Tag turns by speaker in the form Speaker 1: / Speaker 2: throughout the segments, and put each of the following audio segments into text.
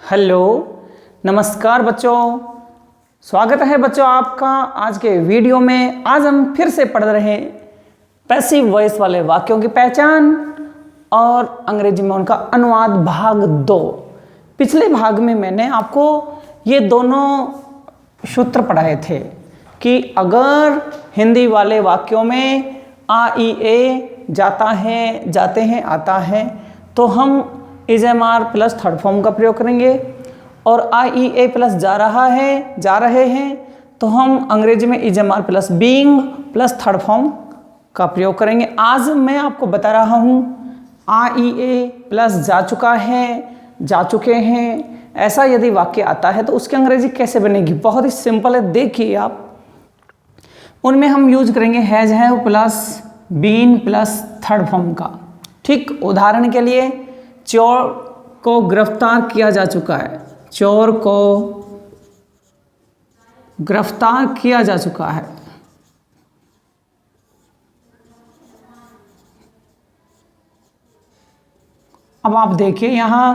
Speaker 1: Hello, नमस्कार बच्चों। स्वागत है बच्चों आपका आज के वीडियो में। आज हम फिर से पढ़ रहे हैं पैसिव वॉइस वाले वाक्यों की पहचान और अंग्रेजी में उनका अनुवाद भाग 2। पिछले भाग में मैंने आपको ये दोनों सूत्र पढ़ाए थे कि अगर हिंदी वाले वाक्यों में आ ई ए जाता है, जाते हैं, आता है, तो हम is am are plus third form का प्रयोग करेंगे। और आई ई ए प्लस जा रहा है, जा रहे हैं, तो हम अंग्रेजी में is am are plus being plus third form का प्रयोग करेंगे। आज मैं आपको बता रहा हूँ आ ई ए प्लस जा चुका है, जा चुके हैं, ऐसा यदि वाक्य आता है तो उसकी अंग्रेजी कैसे बनेगी। बहुत ही सिंपल है, देखिए आप। उनमें हम यूज करेंगे has have plus been plus third form का। ठीक, उदाहरण के लिए चोर को गिरफ्तार किया जा चुका है, चोर को गिरफ्तार किया जा चुका है। अब आप देखिए यहां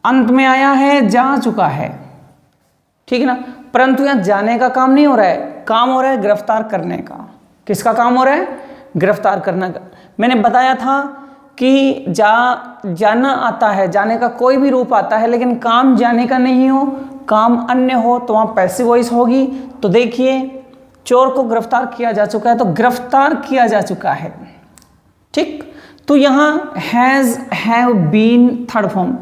Speaker 1: अंत में आया है जा चुका है, ठीक है ना, परंतु यहां जाने का काम नहीं हो रहा है, काम हो रहा है गिरफ्तार करने का। किसका काम हो रहा है? गिरफ्तार करने का। मैंने बताया था कि जाना आता है, जाने का कोई भी रूप आता है, लेकिन काम जाने का नहीं हो, काम अन्य हो, तो वहाँ पैसिव वॉइस होगी। तो देखिए चोर को गिरफ्तार किया जा चुका है, तो गिरफ्तार किया जा चुका है। ठीक, तो यहाँ has have been third form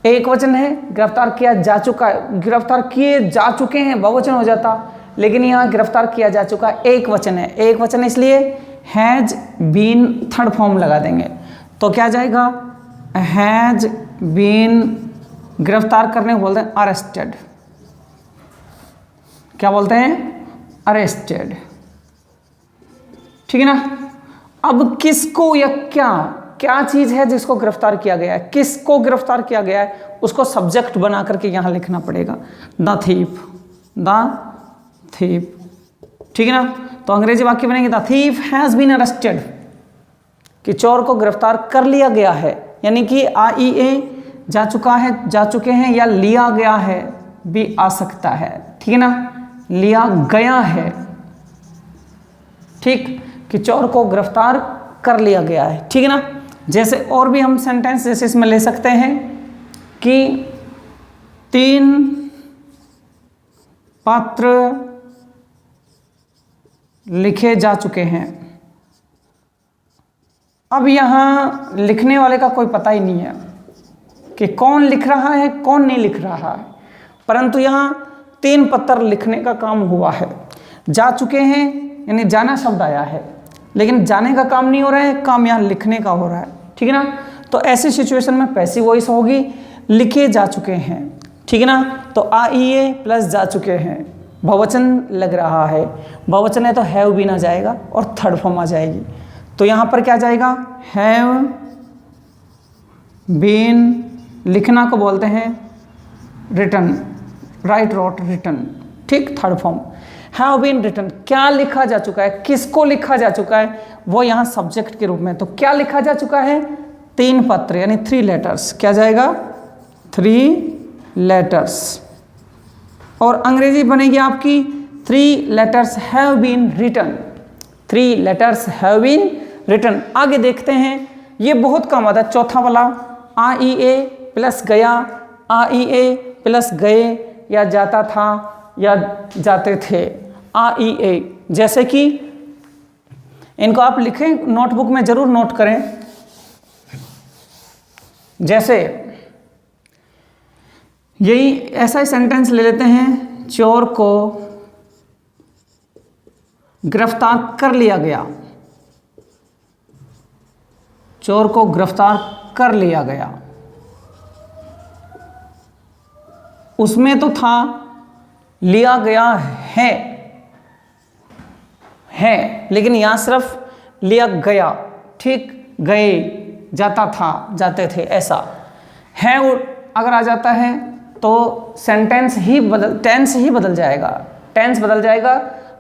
Speaker 1: एक वचन है, गिरफ्तार किया जा चुका है, गिरफ्तार किए जा चुके हैं बहुवचन हो जाता, लेकिन यहाँ गिरफ्तार किया जा चुका है एक वचन है। एक वचन इसलिए हैज बीन थर्ड फॉर्म लगा देंगे, तो क्या जाएगा? हैज बीन, गिरफ्तार करने को बोलते हैं अरेस्टेड। क्या बोलते हैं? अरेस्टेड। ठीक है ना। अब किसको या क्या चीज है जिसको गिरफ्तार किया गया है, किसको गिरफ्तार किया गया है, उसको सब्जेक्ट बना करके यहां लिखना पड़ेगा, द थीफ, द थीफ। ठीक है ना। तो अंग्रेजी वाक्य बनेंगे the thief has been arrested, कि चोर को गिरफ्तार कर लिया गया है, यानी कि आ ई ए जा चुका है, जा चुके हैं, या लिया गया है भी आ सकता है। ठीक है ना, लिया गया है। ठीक, कि चोर को गिरफ्तार कर लिया गया है। ठीक है ना। जैसे और भी हम सेंटेंस जैसे इसमें ले सकते हैं कि 3 पत्र लिखे जा चुके हैं। अब यहाँ लिखने वाले का कोई पता ही नहीं है कि कौन लिख रहा है, कौन नहीं लिख रहा है, परंतु यहाँ 3 पत्र लिखने का काम हुआ है। जा चुके हैं यानी जाना शब्द आया है, लेकिन जाने का काम नहीं हो रहा है, काम यहाँ लिखने का हो रहा है। ठीक है ना। तो ऐसी सिचुएशन में पैसिव वॉइस होगी लिखे जा चुके हैं। ठीक है ना। तो आ ई ए प्लस जा चुके हैं, बहुवचन लग रहा है, बहुवचन है तो हैव भी ना जाएगा और थर्ड फॉर्म आ जाएगी। तो यहाँ पर क्या जाएगा? हैव बीन, लिखना को बोलते हैं रिटन, राइट, रोट, रिटन। ठीक, third form have been written. क्या लिखा जा चुका है, किसको लिखा जा चुका है, वो यहाँ सब्जेक्ट के रूप में। तो क्या लिखा जा चुका है? 3 पत्र यानी 3 लेटर्स। क्या जाएगा? 3 लेटर्स। और अंग्रेजी बनेगी आपकी 3 letters have been written, 3 letters have been written. आगे देखते हैं, ये बहुत कम आता है चौथा वाला, आ ई ए प्लस गया, आ ई ए प्लस गए, या जाता था या जाते थे, आ ई ए। जैसे कि इनको आप लिखें, नोटबुक में जरूर नोट करें। जैसे यही ऐसा ही सेंटेंस ले लेते हैं, चोर को गिरफ्तार कर लिया गया, चोर को गिरफ्तार कर लिया गया। उसमें तो था लिया गया है, लेकिन यहां सिर्फ लिया गया। ठीक, गए, जाता था, जाते थे, ऐसा है। अगर आ जाता है तो सेंटेंस ही टेंस ही बदल जाएगा, टेंस बदल जाएगा,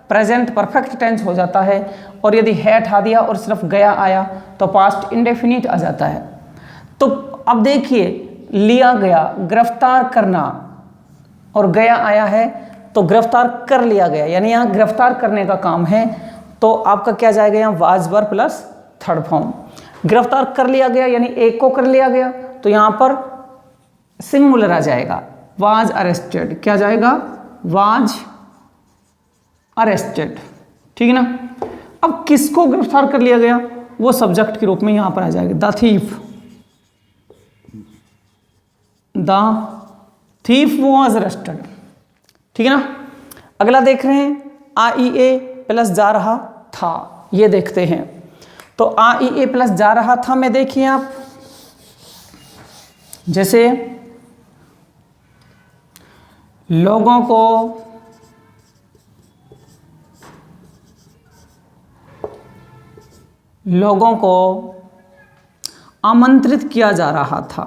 Speaker 1: प्रेजेंट परफेक्ट टेंस हो जाता है। और यदि है हटा दिया और सिर्फ गया आया तो पास्ट इंडेफिनिट आ जाता है। तो अब देखिए लिया गया, गिरफ्तार करना, और गया आया है तो गिरफ्तार कर लिया गया, यानी यहाँ गिरफ्तार करने का काम है, तो आपका क्या जाएगा यहाँ was were plus third form. गिरफ्तार कर लिया गया यानी एक को कर लिया गया, तो यहाँ पर सिंगुलर आ जाएगा, वाज अरेस्टेड। क्या जाएगा? Was arrested. ठीक है ना। अब किसको गिरफ्तार कर लिया गया, वो सब्जेक्ट के रूप में यहां पर आ जाएगा, the thief. The thief was arrested. ठीक है ना। अगला देख रहे हैं, आईए प्लस जा रहा था, ये देखते हैं। तो आईए प्लस जा रहा था में देखिए आप, जैसे लोगों को आमंत्रित किया जा रहा था,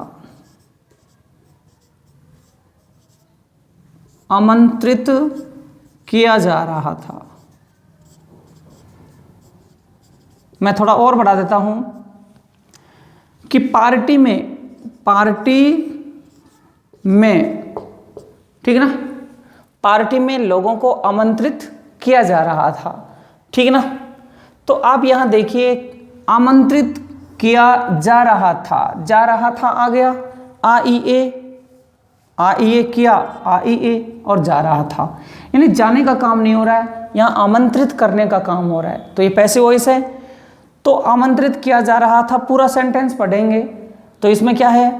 Speaker 1: आमंत्रित किया जा रहा था। मैं थोड़ा और बढ़ा देता हूं कि पार्टी में, ठीक है ना, पार्टी में लोगों को आमंत्रित किया जा रहा था। ठीक है ना। तो आप यहां देखिए, आमंत्रित किया जा रहा था आ गया, आईए किया, आईए और जा रहा था, यानी जाने का काम नहीं हो रहा है, यहां आमंत्रित करने का काम हो रहा है। तो ये पैसिव वॉइस है। तो आमंत्रित किया जा रहा था, पूरा सेंटेंस पढ़ेंगे तो इसमें क्या है,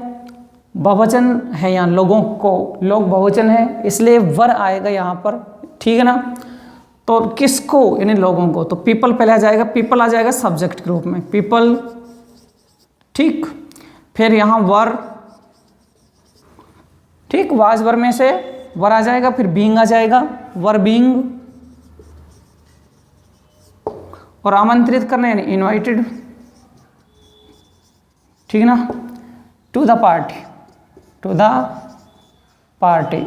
Speaker 1: बहुवचन है, यहाँ लोगों को, लोग बहुवचन है, इसलिए वर आएगा यहाँ पर। ठीक है ना। तो किसको, यानी लोगों को, तो पीपल पहले आ जाएगा, पीपल आ जाएगा सब्जेक्ट के रूप में, पीपल। ठीक। फिर यहाँ वर, ठीक, वाज वर में से वर आ जाएगा, फिर बीइंग आ जाएगा, वर बीइंग, और आमंत्रित करना यानी इनवाइटेड। ठीक है ना। To the party, to the party,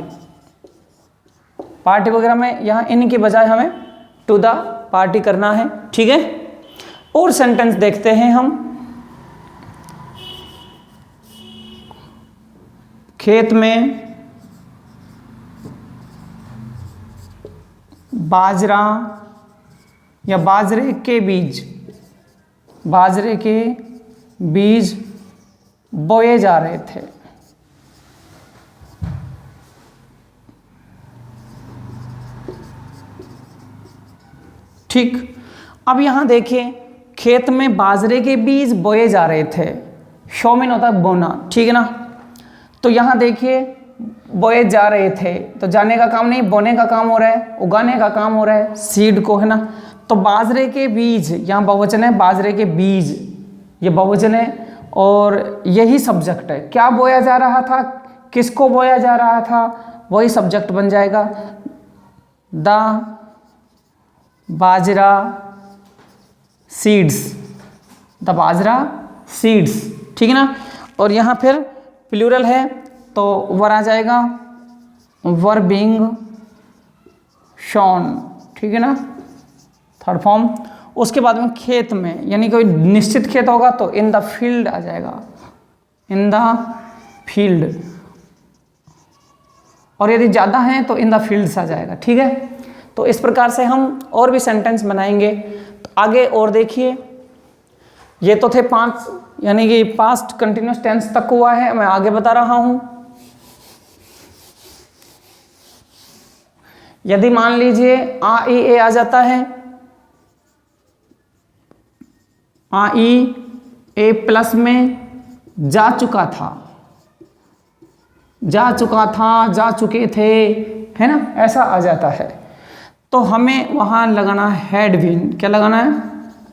Speaker 1: party वगैरह में यहाँ इन की बजाय हमें टू द पार्टी करना है। ठीक है। और सेंटेंस देखते हैं हम, खेत में बाजरा या बाजरे के बीज बोए जा रहे थे। ठीक। अब यहां देखिए, खेत में बाजरे के बीज बोए जा रहे थे, शो मीन होता है बोना। ठीक है ना। तो यहां देखिए, बोए जा रहे थे, तो जाने का काम नहीं, बोने का काम हो रहा है, उगाने का काम हो रहा है, सीड को, है ना। तो बाजरे के बीज, यहाँ बहुवचन है, बाजरे के बीज, ये बहुवचन है, और यही सब्जेक्ट है। क्या बोया जा रहा था, किसको बोया जा रहा था, वही सब्जेक्ट बन जाएगा, the bajra seeds, the bajra seeds. ठीक है ना। और यहाँ फिर प्लूरल है तो वर आ जाएगा, वर बीइंग शॉन। ठीक है ना, थर्ड फॉर्म। उसके बाद में खेत में, यानी कोई निश्चित खेत होगा तो इन द फील्ड आ जाएगा, इन द फील्ड, और यदि ज़्यादा है तो इन द फील्ड्स आ जाएगा। ठीक है। तो इस प्रकार से हम और भी सेंटेंस बनाएंगे। तो आगे और देखिए, ये तो थे 5, यानी कि पास्ट कंटिन्यूस टेंस तक हुआ है, मैं आगे बता रहा हूं। यदि मान लीजिए आई ए आ जाता है, आई ए प्लस में जा चुका था, जा चुका था, जा चुके थे, है ना, ऐसा आ जाता है, तो हमें वहां लगाना हैड बीन। क्या लगाना है,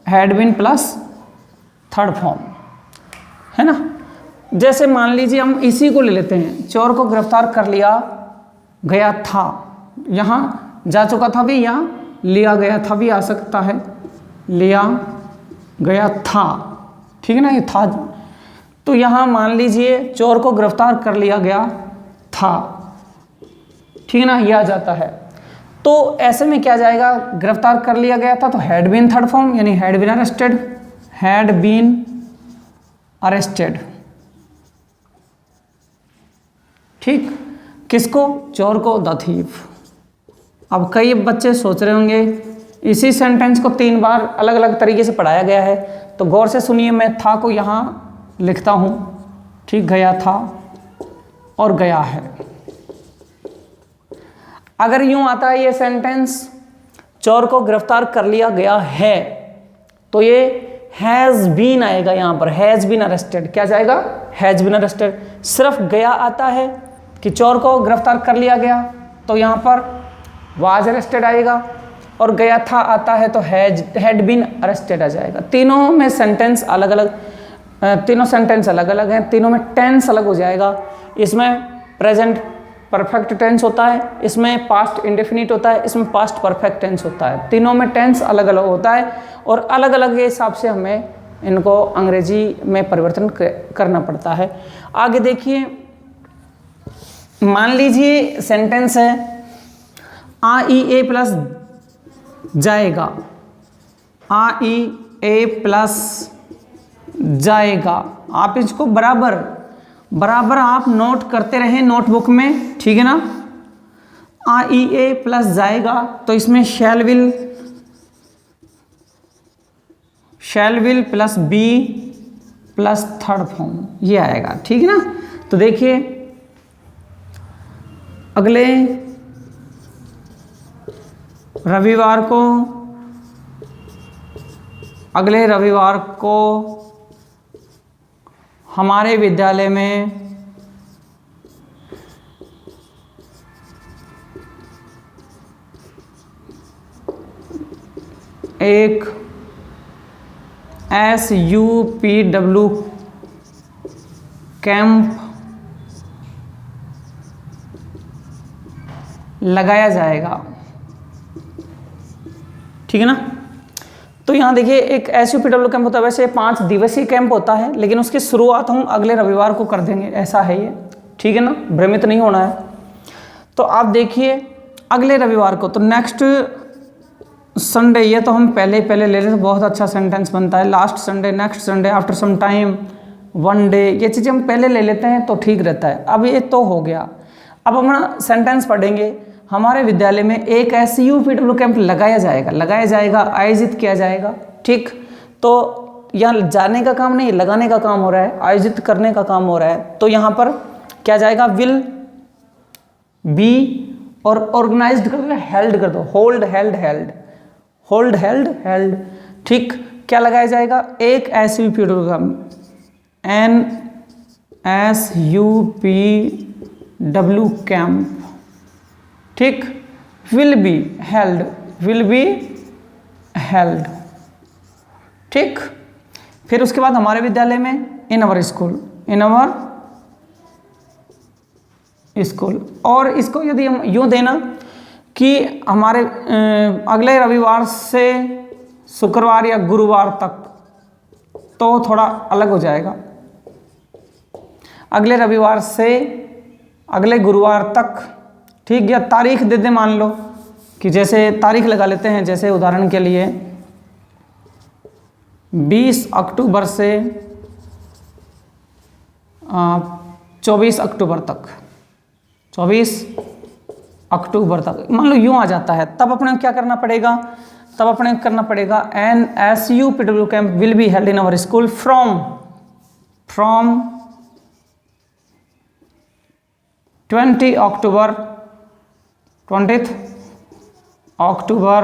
Speaker 1: had been plus third form, है ना। जैसे मान लीजिए हम इसी को ले लेते हैं, चोर को गिरफ्तार कर लिया गया था, यहाँ जा चुका था भी, यहाँ लिया गया था भी आ सकता है, लिया गया था। ठीक है ना, ये था। तो यहाँ मान लीजिए चोर को गिरफ्तार कर लिया गया था, ठीक है ना, ये आ जाता है। तो ऐसे में क्या जाएगा, गिरफ्तार कर लिया गया था तो हैड बीन थर्ड फॉर्म, यानी had been arrested, had been arrested. ठीक, किसको? चोर को, द थीफ। अब कई बच्चे सोच रहे होंगे इसी सेंटेंस को 3 बार अलग अलग तरीके से पढ़ाया गया है, तो गौर से सुनिए। मैं था को यहाँ लिखता हूँ, ठीक, गया था और गया है। अगर यूं आता है ये सेंटेंस, चोर को गिरफ्तार कर लिया गया है, तो ये हैज़ बीन आएगा यहाँ पर, हैज़ बीन अरेस्टेड। क्या जाएगा? Has been arrested. सिर्फ गया आता है कि चोर को गिरफ्तार कर लिया गया, तो यहाँ पर वाज अरेस्टेड आएगा, और गया था आता है तो हैड बीन अरेस्टेड आ जाएगा। तीनों में सेंटेंस अलग अलग, तीनों सेंटेंस अलग अलग हैं, तीनों में टेंस अलग हो जाएगा। इसमें प्रेजेंट परफेक्ट टेंस होता है, इसमें पास्ट इंडेफिनिट होता है, इसमें पास्ट परफेक्ट टेंस होता है। तीनों में टेंस अलग अलग होता है और अलग अलग के हिसाब से हमें इनको अंग्रेजी में परिवर्तन करना पड़ता है। आगे देखिए, मान लीजिए सेंटेंस है आ ई ए प्लस जाएगा, आ ई ए प्लस जाएगा। आप इसको बराबर बराबर आप नोट करते रहें नोटबुक में, ठीक है ना। आ ई ए प्लस जाएगा, तो इसमें shall will plus be plus third form ये आएगा, ठीक है ना। तो देखिए अगले रविवार को हमारे विद्यालय में एक SUPW कैंप लगाया जाएगा, ठीक है ना। तो यहाँ देखिए एक SUPW कैंप होता है, वैसे 5 दिवसीय कैंप होता है, लेकिन उसकी शुरुआत हम अगले रविवार को कर देंगे, ऐसा है ये, ठीक है ना, भ्रमित नहीं होना है। तो आप देखिए अगले रविवार को, तो नेक्स्ट संडे, ये तो हम पहले ले लेते हैं, बहुत अच्छा सेंटेंस बनता है। Last Sunday, next Sunday, after some time, one day, ये चीज़ें हम पहले ले लेते हैं तो ठीक रहता है। अब ये तो हो गया, अब हम सेंटेंस पढ़ेंगे। हमारे विद्यालय में एक SUPW कैंप लगाया जाएगा, आयोजित किया जाएगा, ठीक। तो यहाँ जाने का काम नहीं, लगाने का काम हो रहा है, आयोजित करने का काम हो रहा है। तो यहाँ पर क्या जाएगा? विल बी और ऑर्गेनाइज्ड कर दो, हेल्ड कर दो, होल्ड हेल्ड, ठीक। क्या लगाया जाएगा? एक SUPW कैंप, NSUPW कैंप, ठीक। विल बी हेल्ड, ठीक। फिर उसके बाद हमारे विद्यालय में इन अवर स्कूल, और इसको यदि हम यूँ देना कि हमारे अगले रविवार से शुक्रवार या गुरुवार तक, तो थोड़ा अलग हो जाएगा। अगले रविवार से अगले गुरुवार तक, ठीक। या तारीख दे दे, मान लो कि जैसे तारीख लगा लेते हैं, जैसे उदाहरण के लिए 20 अक्टूबर से 24 अक्टूबर तक, 24 अक्टूबर तक मान लो यूँ आ जाता है, तब अपने क्या करना पड़ेगा? NSUPW camp will be held in our school from 20th October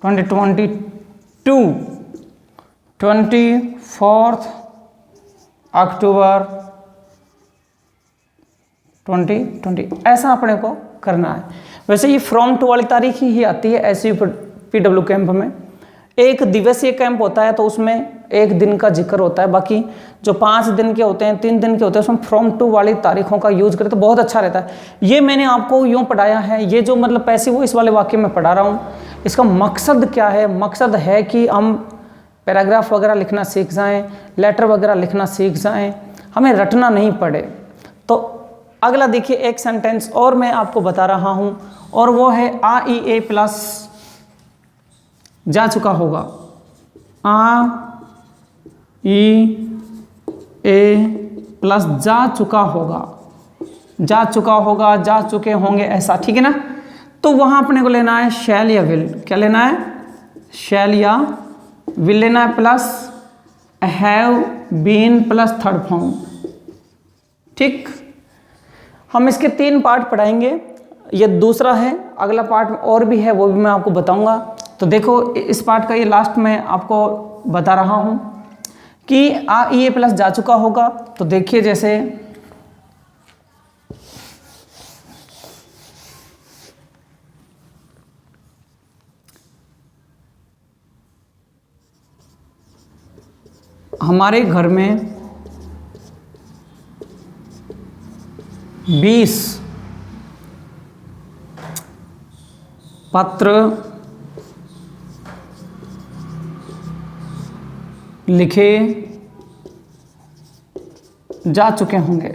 Speaker 1: 2022 24th October 2020, ऐसा अपने को करना है। वैसे ये फ्रॉम टू वाली तारीख ही आती है SUPW कैंप में। एक दिवसीय कैंप होता है तो उसमें एक दिन का जिक्र होता है, बाकी जो 5 दिन के होते हैं, 3 दिन के होते हैं, उसमें फ्रॉम टू वाली तारीखों का यूज करें तो बहुत अच्छा रहता है। ये मैंने आपको यूँ पढ़ाया है, ये जो मतलब पैसिव वॉइस वाले वाक्य में पढ़ा रहा हूँ, इसका मकसद क्या है? मकसद है कि हम पैराग्राफ वगैरह लिखना सीख जाएं, लेटर वगैरह लिखना सीख जाएं, हमें रटना नहीं पड़े। तो अगला देखिए एक सेंटेंस और मैं आपको बता रहा हूँ, और वो है आ ई ए प्लस जा चुका होगा, आ ई ए प्लस जा चुका होगा, जा चुका होगा, जा चुके होंगे, ऐसा, ठीक है ना। तो वहाँ अपने को लेना है शैल या विल। क्या लेना है? शैल या विल लेना है, plus have been plus third form. ठीक, हम इसके 3 पार्ट पढ़ाएंगे, ये दूसरा है, अगला पार्ट और भी है, वो भी मैं आपको बताऊंगा। तो देखो इस पार्ट का ये लास्ट में आपको बता रहा हूँ कि ये प्लस जा चुका होगा। तो देखिए जैसे हमारे घर में 20 पत्र लिखे जा चुके होंगे।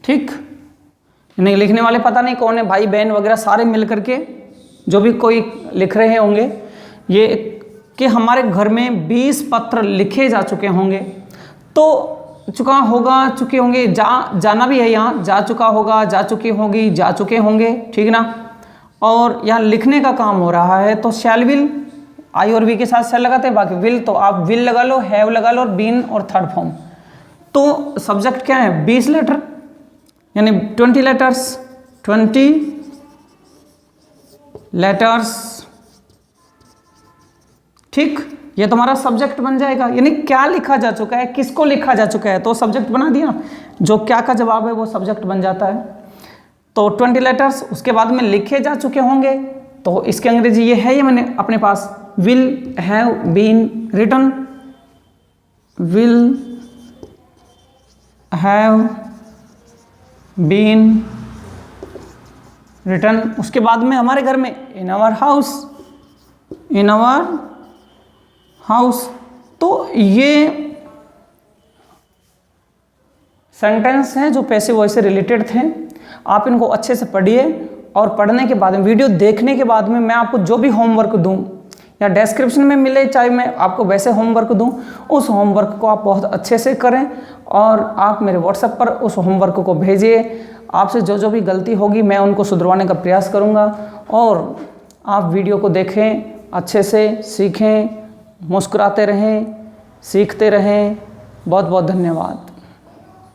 Speaker 1: ठीक, नहीं लिखने वाले पता नहीं कौन है, भाई बहन वगैरह सारे मिल करके जो भी कोई लिख रहे होंगे, ये कि हमारे घर में 20 पत्र लिखे जा चुके होंगे। तो चुका होगा, चुके होंगे, जाना भी है यहाँ, जा चुका होगा, जा चुकी होगी, जा चुके होंगे, ठीक ना। और यहाँ लिखने का काम हो रहा है तो शैल विल, आई और वी के साथ शैल लगाते हैं, बाकी विल तो आप विल लगा लो, हैव लगा लो, और बीन और थर्ड फॉर्म। तो सब्जेक्ट क्या है? 20 लेटर यानी 20 लेटर्स, 20 लेटर्स। ठीक, ये तुम्हारा सब्जेक्ट बन जाएगा, यानी क्या लिखा जा चुका है, किसको लिखा जा चुका है, तो सब्जेक्ट बना दिया। जो क्या का जवाब है वो सब्जेक्ट बन जाता है। तो 20 लेटर्स, उसके बाद में लिखे जा चुके होंगे, तो इसके अंग्रेजी ये है, ये मैंने अपने पास, will have been written, will have been written. उसके बाद में हमारे घर में in our house, in our house. तो ये सेंटेंस हैं जो पैसिव वॉइस से रिलेटेड थे। आप इनको अच्छे से पढ़िए, और पढ़ने के बाद में, वीडियो देखने के बाद में मैं आपको जो भी होमवर्क दूं या डिस्क्रिप्शन में मिले, चाहे मैं आपको वैसे होमवर्क दूं, उस होमवर्क को आप बहुत अच्छे से करें, और आप मेरे व्हाट्सएप पर उस होमवर्क को भेजिए। आपसे जो जो भी गलती होगी मैं उनको सुधरवाने का प्रयास करूंगा, और आप वीडियो को देखें, अच्छे से सीखें, मुस्कुराते रहें, सीखते रहें। बहुत बहुत धन्यवाद।